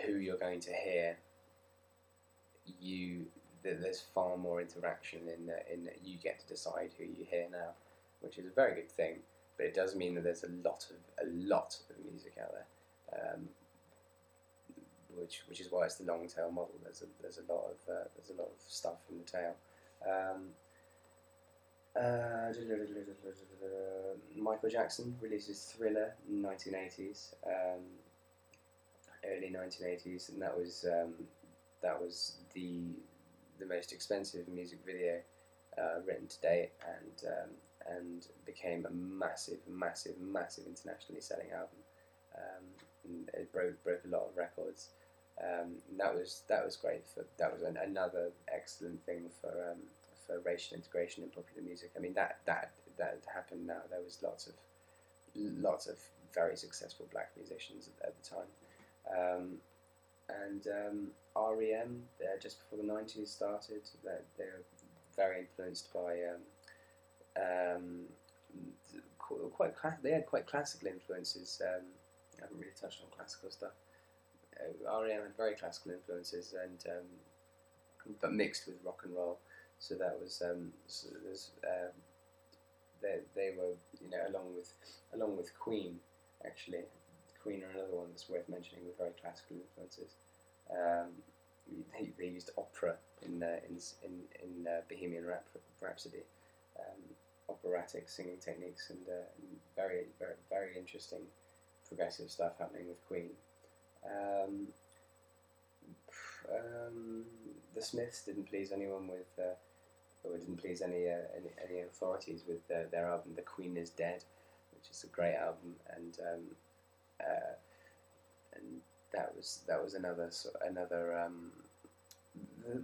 who you're going to hear, there's far more interaction in that you get to decide who you hear now, which is a very good thing. But it does mean that there's a lot of music out there, which is why it's the long tail model. There's a lot of stuff in the tail. Michael Jackson releases Thriller in 1980s, early 1980s, and that was the most expensive music video written to date, and became a massive internationally selling album. And it broke a lot of records. That was great. That was another excellent thing for racial integration in popular music. I mean that happened now. There was lots of very successful black musicians at the time, and REM just before the 90s started. They were very influenced by they had quite classical influences. I haven't really touched on classical stuff. REM had very classical influences, but mixed with rock and roll. So that was they were, along with Queen. Actually, Queen are another one that's worth mentioning with very classical influences. They used opera in Bohemian Rhapsody, operatic singing techniques, and very interesting progressive stuff happening with Queen. The Smiths didn't please anyone or didn't please any authorities with their album "The Queen Is Dead," which is a great album, and that was another.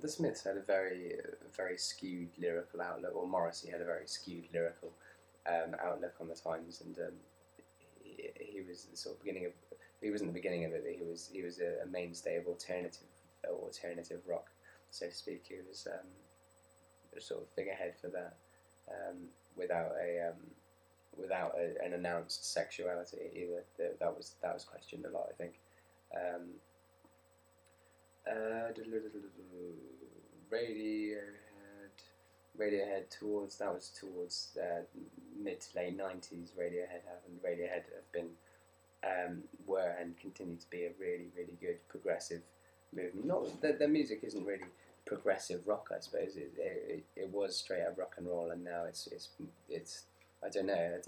The Smiths had a very skewed lyrical outlook, or Morrissey had a very skewed lyrical outlook on the times, and he was the sort of beginning of. He wasn't the beginning of it, but he was a mainstay of alternative rock, so to speak. He was a sort of figurehead for that, without an announced sexuality either. That was questioned a lot, I think. Radiohead towards mid to late 90s. Radiohead have been were and continue to be a really good progressive movement. Not that their music isn't really progressive rock, I suppose. It was straight up rock and roll, and now it's I don't know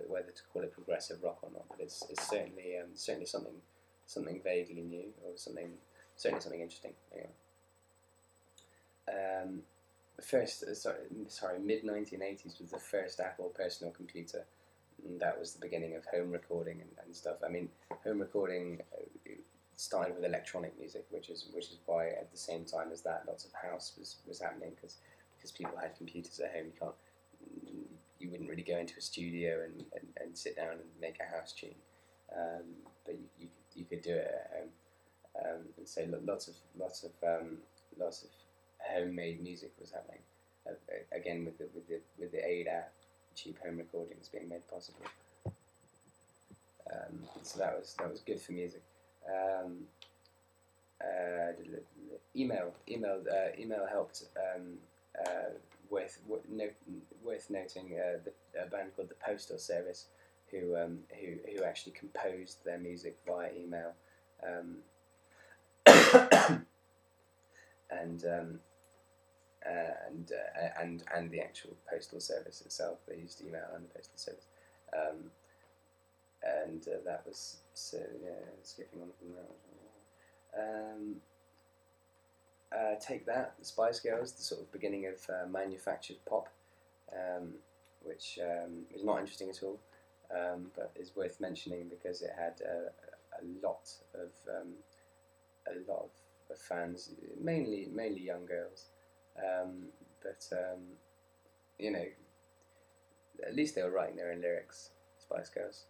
whether to call it progressive rock or not, but it's certainly something vaguely new, or certainly something interesting. Anyway. Mid 1980s was the first Apple personal computer, and that was the beginning of home recording and stuff. I mean, home recording started with electronic music, which is why at the same time as that, lots of house was happening, because people had computers at home. You wouldn't really go into a studio and sit down and make a house tune, but you could do it at home, and so lots of homemade music was happening, again with the ADAT cheap home recordings being made possible. So that was good for music. Email helped. Worth noting, a band called the Postal Service, who actually composed their music via email, and the actual postal service itself. They used email and the postal service, and that was skipping on from that. Take That, the Spice Girls, the sort of beginning of manufactured pop, which is not interesting at all, but is worth mentioning because it had a lot of fans, mainly young girls, but at least they were writing their own lyrics. Spice Girls,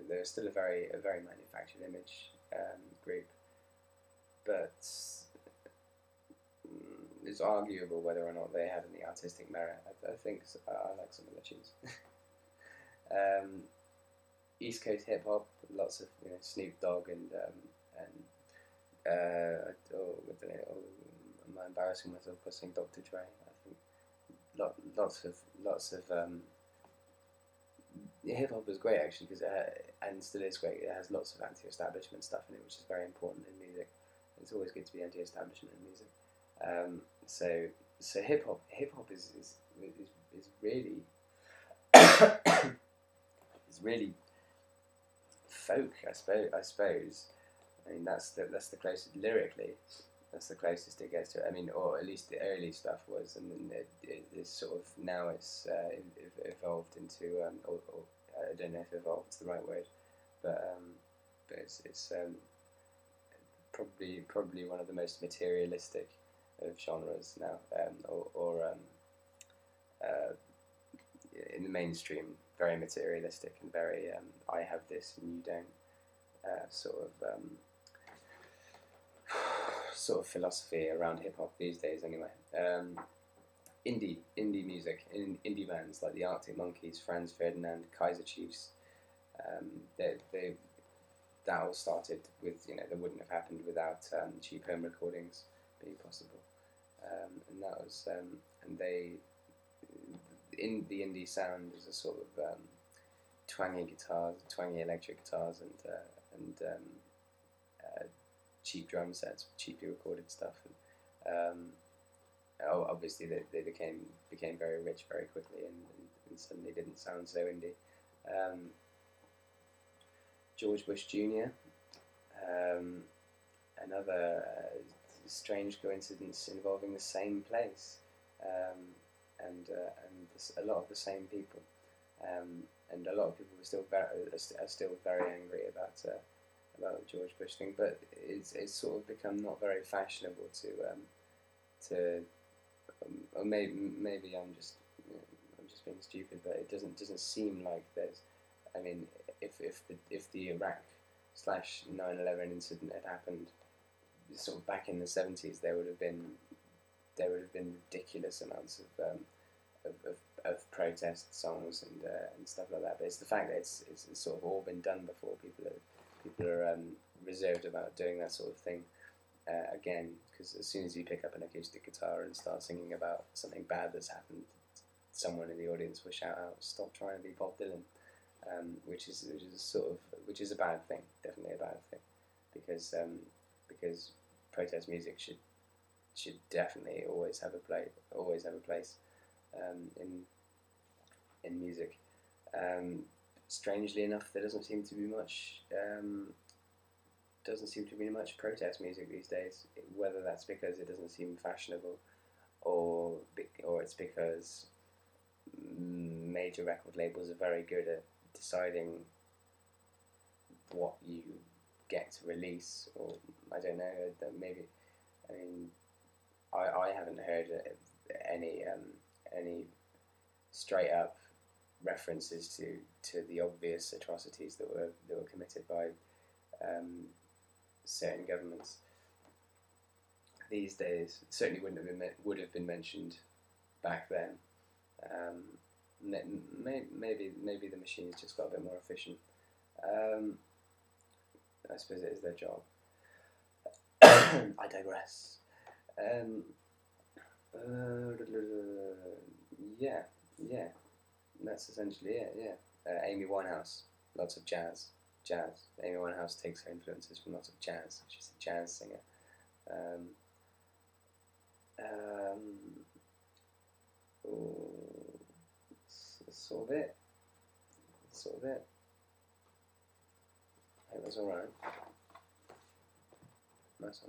they're still a very manufactured image group, but it's arguable whether or not they had any artistic merit. I think I like some of the tunes. East Coast hip hop, lots of Snoop Dogg and I don't know, am I embarrassing myself by saying Dr. Dre? I think lots of hip hop was great actually because and still is great. It has lots of anti-establishment stuff in it, which is very important in music. It's always good to be anti-establishment in music. So hip hop is really is really folk, I suppose. I mean, that's the closest lyrically. That's the closest it gets to it. I mean, or at least the early stuff was, and then it's sort of now it's evolved into. I don't know if evolved is the right word, but it's probably one of the most materialistic of genres now, in the mainstream, very materialistic and very I have this and you don't sort of philosophy around hip hop these days. Anyway, indie music, indie bands like the Arctic Monkeys, Franz Ferdinand, Kaiser Chiefs. That all started with, that wouldn't have happened without cheap home recordings being possible, and that was and they in the indie sound is a sort of twangy guitars, twangy electric guitars, and cheap drum sets, cheaply recorded stuff, and obviously they became very rich very quickly, and suddenly didn't sound so indie. George Bush Jr. Another strange coincidence involving the same place, and a lot of the same people, and a lot of people are still very angry about the George Bush thing, but it's sort of become not very fashionable to or maybe I'm just being stupid, but it doesn't seem like there's. I mean, if the Iraq / 9/11 incident had happened sort of back in the 70s, there would have been ridiculous amounts of protest songs and stuff like that. But it's the fact that it's sort of all been done before. People are reserved about doing that sort of thing again, because as soon as you pick up an acoustic guitar and start singing about something bad that's happened, someone in the audience will shout out, "Stop trying to be Bob Dylan," which is a bad thing, definitely a bad thing, because protest music should definitely always have a place in music. Strangely enough, there doesn't seem to be much protest music these days. Whether that's because it doesn't seem fashionable, or it's because major record labels are very good at deciding what you get to release, or I don't know. Maybe, I mean, I haven't heard any straight up references to the obvious atrocities that were committed by certain governments these days. It certainly would have been mentioned back then. Maybe the machines just got a bit more efficient. I suppose it is their job. I digress. Yeah. That's essentially it. Yeah. Amy Winehouse, lots of jazz. Amy Winehouse takes her influences from lots of jazz. She's a jazz singer. Sort of it. I think that's alright. Nice.